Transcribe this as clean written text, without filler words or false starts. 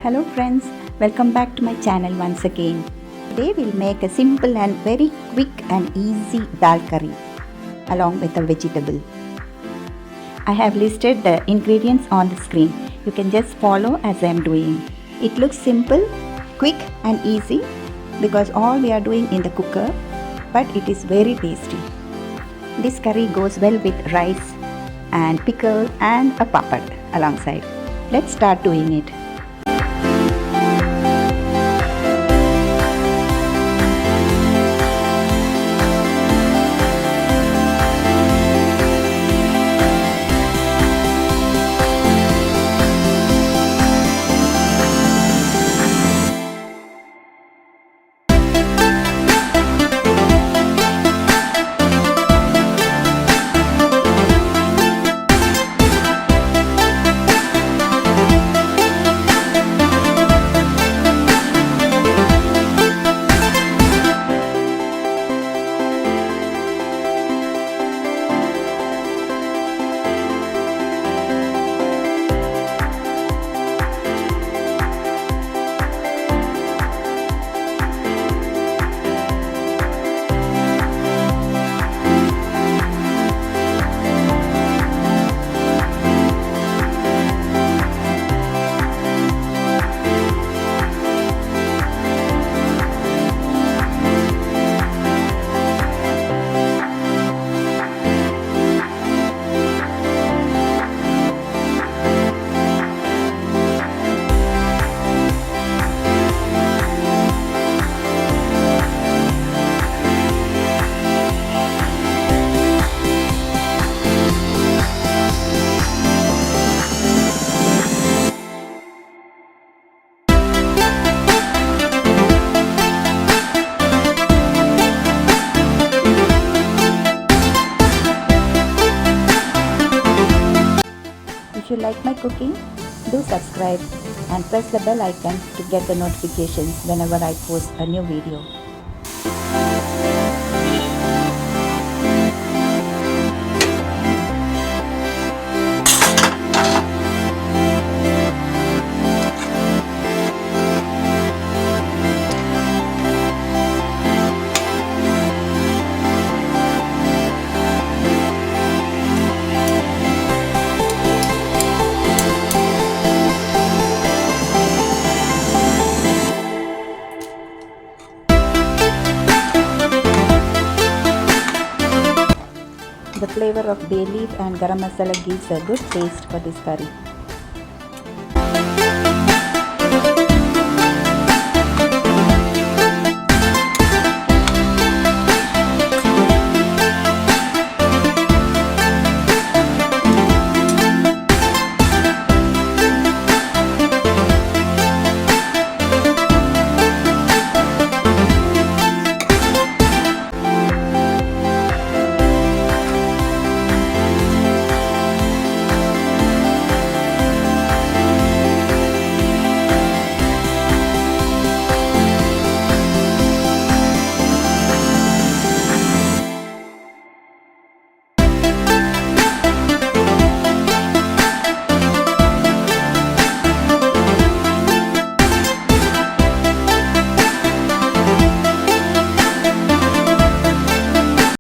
Hello friends, welcome back to my channel once again. Today we'll make a simple and very quick and easy dal curry along with a vegetable. I have listed the ingredients on the screen. You can just follow as I am doing. It looks simple, quick and easy because all we are doing in the cooker, but it is very tasty. This curry goes well with rice and pickle and a papad alongside. Let's start doing it. If you like my cooking, do subscribe and press the bell icon to get the notifications whenever I post a new video. The flavor of bay leaf and garam masala gives a good taste for this curry.